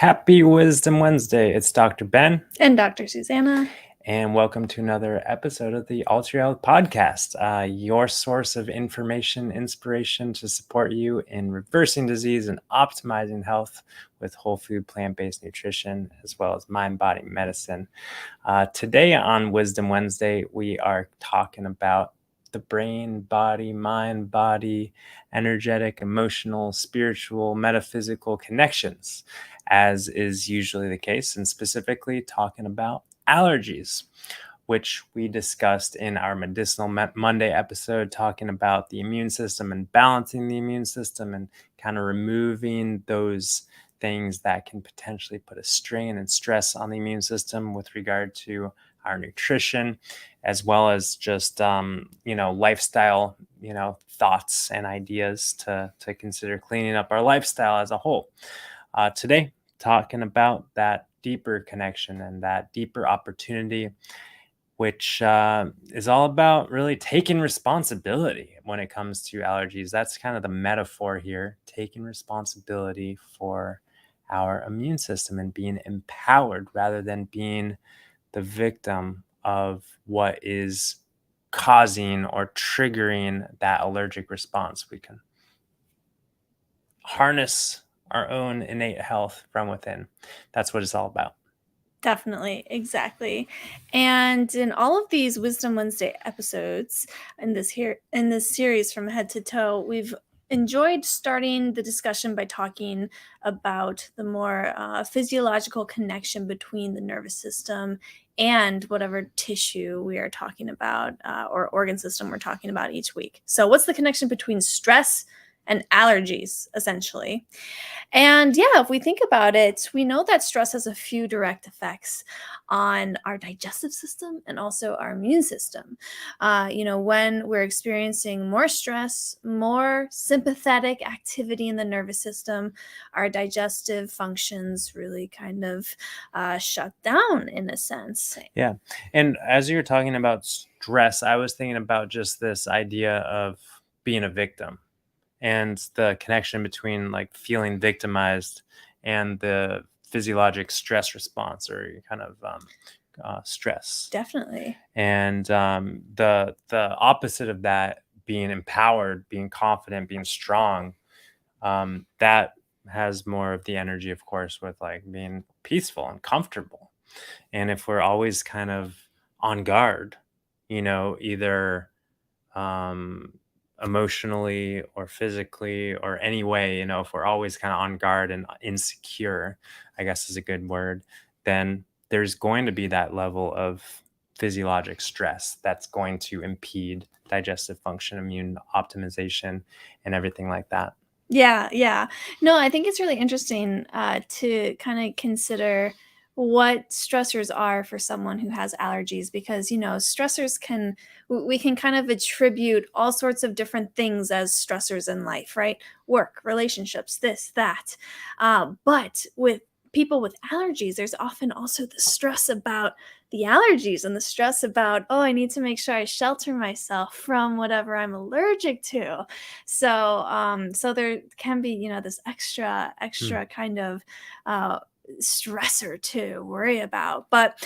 Happy Wisdom Wednesday. It's Dr. Ben, And Dr. Susanna. and welcome to another episode of the Alter Health Podcast, your source of information, inspiration to support you in reversing disease and optimizing health with whole food, plant-based nutrition, as well as mind-body medicine. Today on Wisdom Wednesday, we are talking about the brain, body, mind, body, energetic, emotional, spiritual, metaphysical connections, as is usually the case, and specifically talking about allergies, which we discussed in our Medicinal Monday episode, talking about the immune system and balancing the immune system and kind of removing those things that can potentially put a strain and stress on the immune system with regard to our nutrition, as well as just lifestyle thoughts and ideas to consider cleaning up our lifestyle as a whole. Today, talking about that deeper connection and that deeper opportunity, which is all about really taking responsibility when it comes to allergies. That's kind of the metaphor here, taking responsibility for our immune system and being empowered rather than being the victim of what is causing or triggering that allergic response. We can harness our own innate health from within. That's what it's all about. Definitely, exactly. And in all of these Wisdom Wednesday episodes in this series from head to toe, we've enjoyed starting the discussion by talking about the more physiological connection between the nervous system and whatever tissue we are talking about or organ system we're talking about each week. So what's the connection between stress and allergies, essentially? And yeah, if we think about it, we know that stress has a few direct effects on our digestive system and also our immune system. When we're experiencing more stress, more sympathetic activity in the nervous system, our digestive functions really kind of shut down in a sense. Yeah. And as you're talking about stress, I was thinking about just this idea of being a victim and the connection between like feeling victimized and the physiologic stress response or kind of stress. Definitely. And the opposite of that, being empowered, being confident, being strong, that has more of the energy, of course, with like being peaceful and comfortable. And if we're always kind of on guard, either emotionally or physically or any way, if we're always kind of on guard and insecure, I guess is a good word, then there's going to be that level of physiologic stress that's going to impede digestive function, immune optimization, and everything like that. Yeah. No, I think it's really interesting to kind of consider what stressors are for someone who has allergies because, stressors we can kind of attribute all sorts of different things as stressors in life, right? Work, relationships, this, that. But with people with allergies, there's often also the stress about the allergies and the stress about, oh, I need to make sure I shelter myself from whatever I'm allergic to. So there can be, this extra Hmm. kind of stressor to worry about. But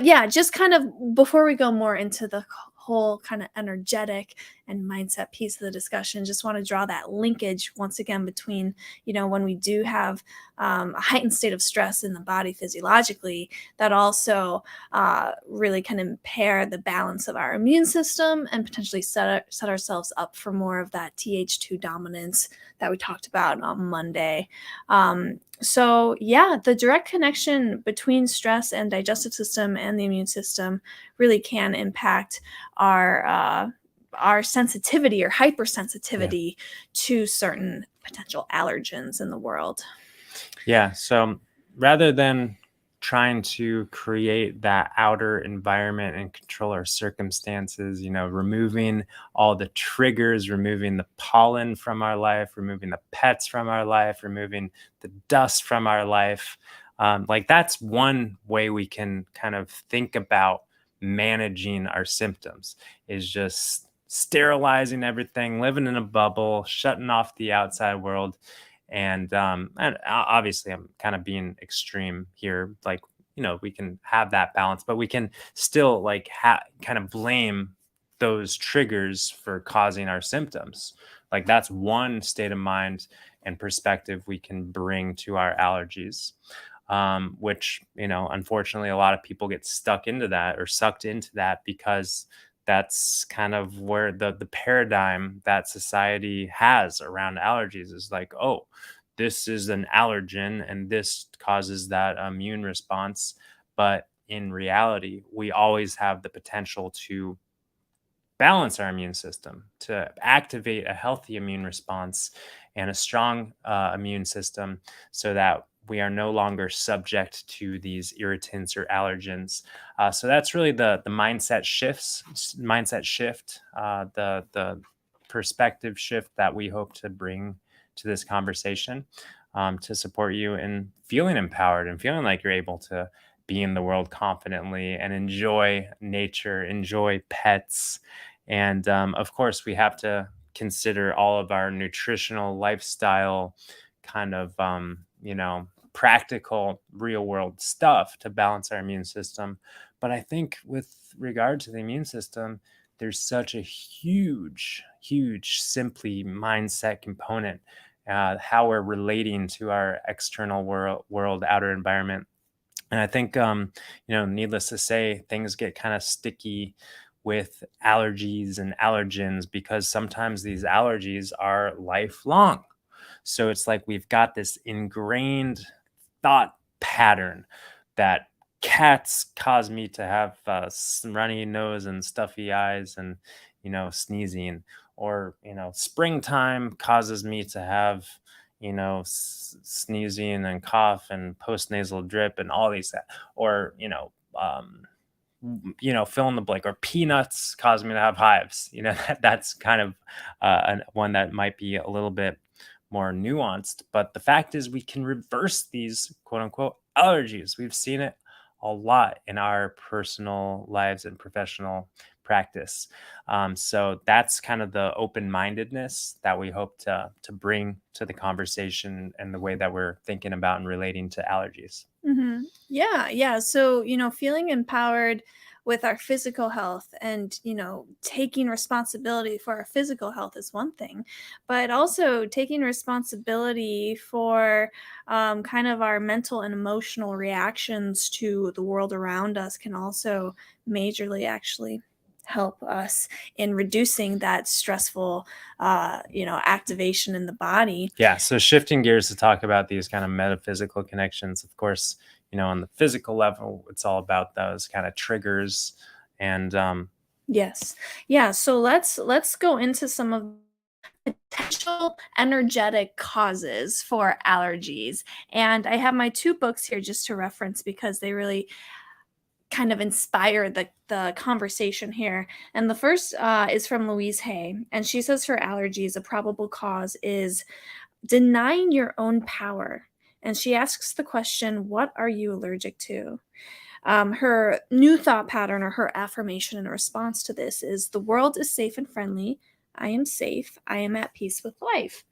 yeah, just kind of before we go more into the whole kind of energetic and mindset piece of the discussion, just want to draw that linkage once again between, when we do have a heightened state of stress in the body physiologically, that also really can impair the balance of our immune system and potentially set ourselves up for more of that Th2 dominance that we talked about on Monday. So yeah, the direct connection between stress and digestive system and the immune system really can impact our sensitivity or hypersensitivity to certain potential allergens in the world. Yeah. So rather than trying to create that outer environment and control our circumstances, removing all the triggers, removing the pollen from our life, removing the pets from our life, removing the dust from our life. Like that's one way we can kind of think about managing our symptoms is just sterilizing everything, living in a bubble, shutting off the outside world. And obviously I'm kind of being extreme here, like, we can have that balance, but we can still like kind of blame those triggers for causing our symptoms. Like that's one state of mind and perspective we can bring to our allergies, which, unfortunately, a lot of people get stuck into that or sucked into that because that's kind of where the paradigm that society has around allergies is like, oh, this is an allergen and this causes that immune response. But in reality, we always have the potential to balance our immune system, to activate a healthy immune response and a strong immune system so that we are no longer subject to these irritants or allergens. So that's really the mindset shift, the perspective shift that we hope to bring to this conversation, to support you in feeling empowered and feeling like you're able to be in the world confidently and enjoy nature, enjoy pets, and of course, we have to consider all of our nutritional lifestyle kind of, practical real world stuff to balance our immune system. But I think with regard to the immune system, there's such a huge, simply mindset component, how we're relating to our external world, outer environment. And I think, needless to say, things get kind of sticky with allergies and allergens because sometimes these allergies are lifelong. So it's like we've got this ingrained thought pattern that cats cause me to have runny nose and stuffy eyes and, sneezing, or, springtime causes me to have, sneezing and cough and postnasal drip and all these, or, fill in the blank, or peanuts cause me to have hives. That's kind of one that might be a little bit more nuanced. But the fact is, we can reverse these quote unquote allergies. We've seen it a lot in our personal lives and professional practice. So that's kind of the open-mindedness that we hope to bring to the conversation and the way that we're thinking about and relating to allergies. Yeah, yeah. So, feeling empowered with our physical health and, taking responsibility for our physical health is one thing, but also taking responsibility for kind of our mental and emotional reactions to the world around us can also majorly actually help us in reducing that stressful, activation in the body. Yeah. So shifting gears to talk about these kind of metaphysical connections, of course, on the physical level, it's all about those kind of triggers. And Yes. Yeah, so let's go into some of potential energetic causes for allergies. And I have my two books here just to reference because they really kind of inspire the conversation here. And the first is from Louise Hay, and she says for allergies, a probable cause is denying your own power. And she asks the question, what are you allergic to? Her new thought pattern or her affirmation in response to this is the world is safe and friendly. I am safe. I am at peace with life.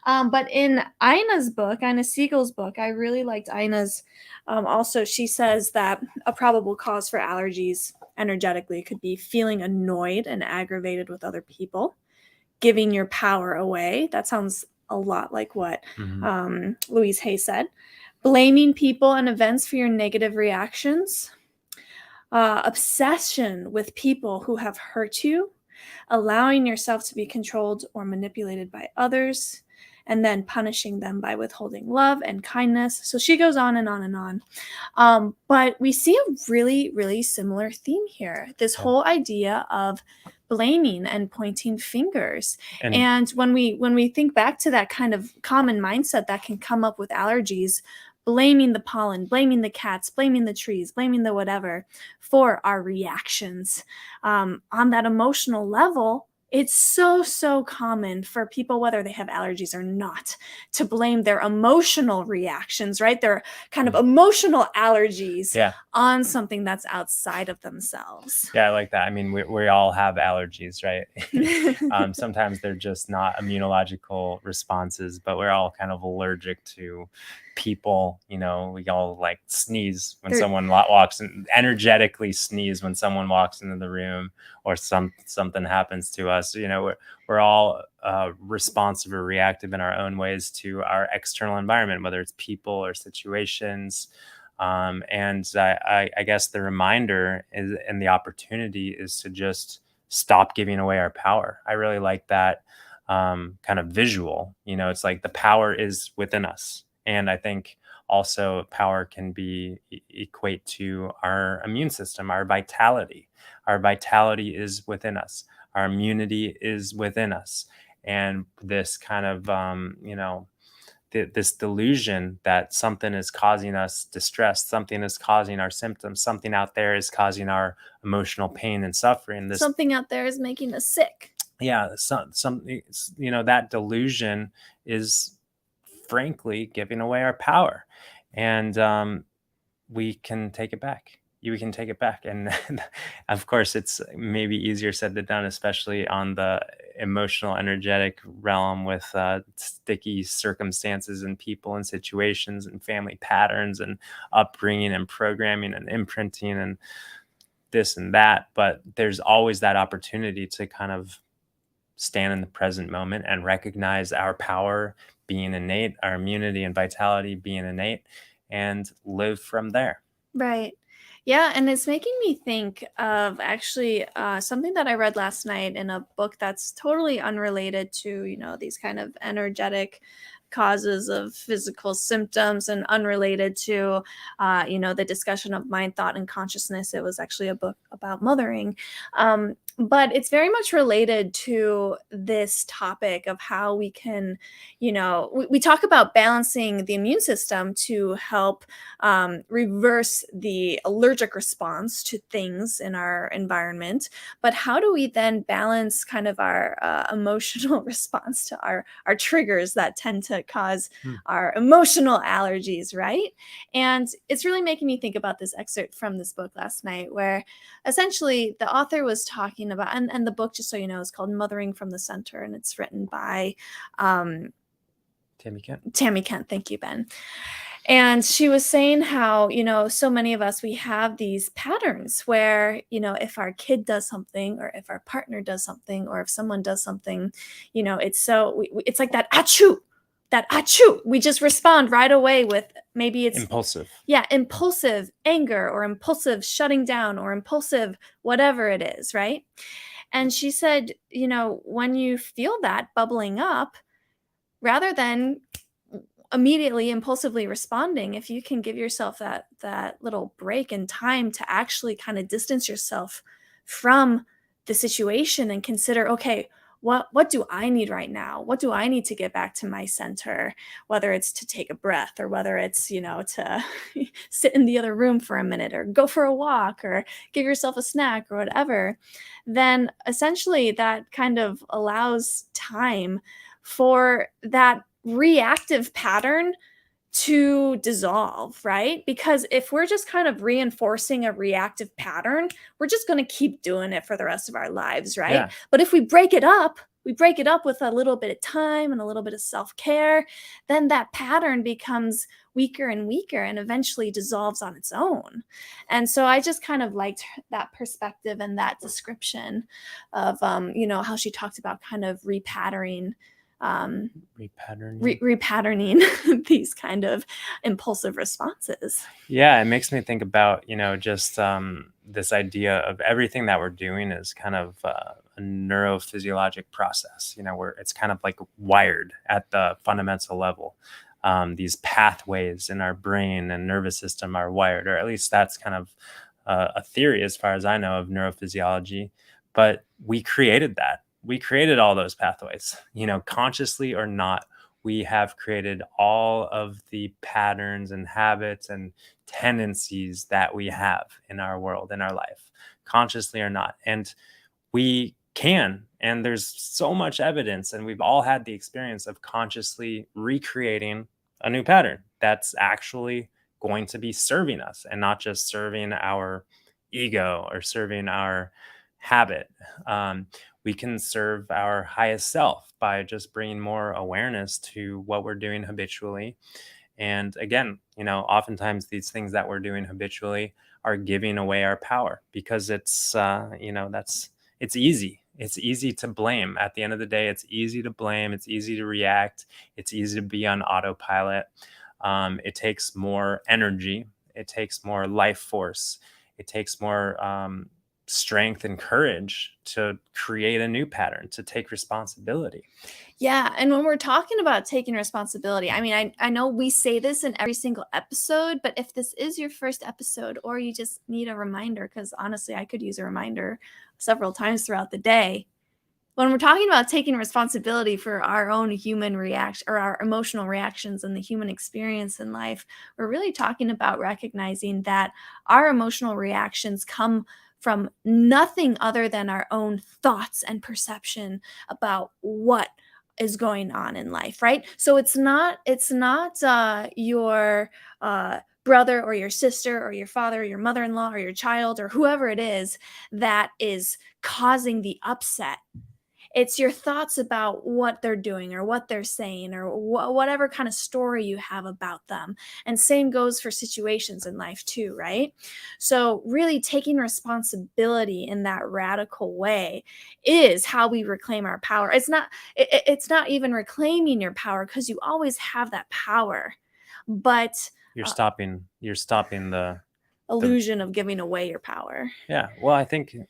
But in Ina Siegel's book, I really liked Ina's. Also, she says that a probable cause for allergies energetically could be feeling annoyed and aggravated with other people, giving your power away. That sounds a lot like what Louise Hay said. Blaming people and events for your negative reactions, obsession with people who have hurt you, allowing yourself to be controlled or manipulated by others, and then punishing them by withholding love and kindness. So she goes on and on and on. But we see a really, really similar theme here. This whole idea of blaming and pointing fingers. And when we think back to that kind of common mindset that can come up with allergies, blaming the pollen, blaming the cats, blaming the trees, blaming the whatever for our reactions. On that emotional level, it's so common for people, whether they have allergies or not, to blame their emotional reactions, right? Their kind of emotional allergies Yeah. on something that's outside of themselves. Yeah, I like that. I mean, we all have allergies, right? Sometimes they're just not immunological responses, but we're all kind of allergic to people. We all like sneeze when They're- someone walks in, energetically sneeze when someone walks into the room, or something happens to us. We're all responsive or reactive in our own ways to our external environment, whether it's people or situations. And I guess the reminder is, and the opportunity is to just stop giving away our power. I really like that kind of visual. It's like the power is within us. And I think also power can be equate to our immune system, our vitality. Our vitality is within us. Our immunity is within us. And this kind of, this delusion that something is causing us distress, something is causing our symptoms, something out there is causing our emotional pain and suffering. Something out there is making us sick. Yeah, that delusion is frankly giving away our power, and we can take it back. We can take it back. And of course, it's maybe easier said than done, especially on the emotional, energetic realm with sticky circumstances and people and situations and family patterns and upbringing and programming and imprinting and this and that. But there's always that opportunity to kind of stand in the present moment and recognize our power being innate, our immunity and vitality being innate, and live from there. Right. Yeah, and it's making me think of actually something that I read last night in a book that's totally unrelated to, these kind of energetic causes of physical symptoms and unrelated to, the discussion of mind, thought, and consciousness. It was actually a book about mothering. But it's very much related to this topic of how we can, we talk about balancing the immune system to help reverse the allergic response to things in our environment. But how do we then balance kind of our emotional response to our triggers that tend to cause our emotional allergies, right? And it's really making me think about this excerpt from this book last night, where essentially the author was talking about, and the book, just so you know, is called Mothering from the Center, and it's written by Tammy Kent. Tammy Kent. Thank you, Ben. And she was saying how, so many of us, we have these patterns where, if our kid does something, or if our partner does something, or if someone does something, it's like that achoo. We just respond right away with, maybe it's impulsive. Yeah, impulsive anger, or impulsive shutting down, or impulsive whatever it is, right? And she said, when you feel that bubbling up, rather than immediately impulsively responding, if you can give yourself that little break and time to actually kind of distance yourself from the situation and consider, okay, what do I need right now? What do I need to get back to my center? Whether it's to take a breath, or whether it's, to sit in the other room for a minute, or go for a walk, or give yourself a snack, or whatever, then essentially that kind of allows time for that reactive pattern to dissolve, right? Because if we're just kind of reinforcing a reactive pattern, we're just going to keep doing it for the rest of our lives, right? Yeah. But if we break it up with a little bit of time and a little bit of self-care, then that pattern becomes weaker and weaker and eventually dissolves on its own. And so I just kind of liked that perspective and that description of how she talked about kind of repatterning these kind of impulsive responses. Yeah, it makes me think about, just this idea of everything that we're doing is kind of a neurophysiologic process, where it's kind of like wired at the fundamental level. These pathways in our brain and nervous system are wired, or at least that's kind of a theory as far as I know of neurophysiology. But we created that. We created all those pathways, consciously or not. We have created all of the patterns and habits and tendencies that we have in our world, in our life, consciously or not. And we can. And there's so much evidence, and we've all had the experience of consciously recreating a new pattern that's actually going to be serving us and not just serving our ego or serving our habit. We can serve our highest self by just bringing more awareness to what we're doing habitually. And again, oftentimes these things that we're doing habitually are giving away our power because it's easy. It's easy to blame. At the end of the day, it's easy to blame. It's easy to react. It's easy to be on autopilot. It takes more energy. It takes more life force. It takes more strength and courage to create a new pattern, to take responsibility. Yeah. And when we're talking about taking responsibility, I mean, I know we say this in every single episode, but if this is your first episode or you just need a reminder, because honestly, I could use a reminder several times throughout the day. When we're talking about taking responsibility for our own human reaction or our emotional reactions and the human experience in life, we're really talking about recognizing that our emotional reactions come from nothing other than our own thoughts and perception about what is going on in life, right? So it's not your brother or your sister or your father or your mother-in-law or your child or whoever it is that is causing the upset. It's your thoughts about what they're doing or what they're saying or whatever kind of story you have about them. And same goes for situations in life too, right? So really taking responsibility in that radical way is how we reclaim our power. It's not even reclaiming your power because you always have that power, but You're stopping the illusion of giving away your power. yeah. Well, I think it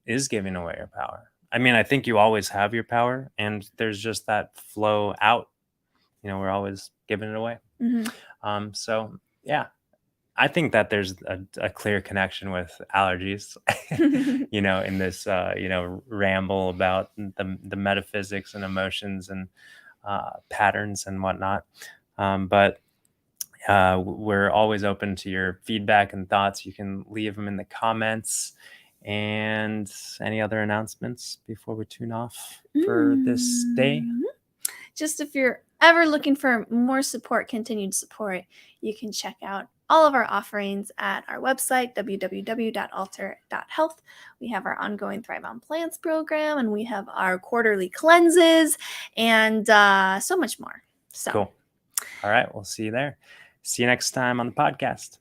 is giving away your power. I mean, I think you always have your power, and there's just that flow out. We're always giving it away. So yeah, I think that there's a clear connection with allergies. In this ramble about the metaphysics and emotions and patterns and whatnot. But we're always open to your feedback and thoughts. You can leave them in the comments. And any other announcements before we tune off for this day? Just if you're ever looking for more support, continued support, you can check out all of our offerings at our website, www.alter.health. We have our ongoing Thrive on Plants program, and we have our quarterly cleanses, and so much more. So, Cool. All right. We'll see you there. See you next time on the podcast.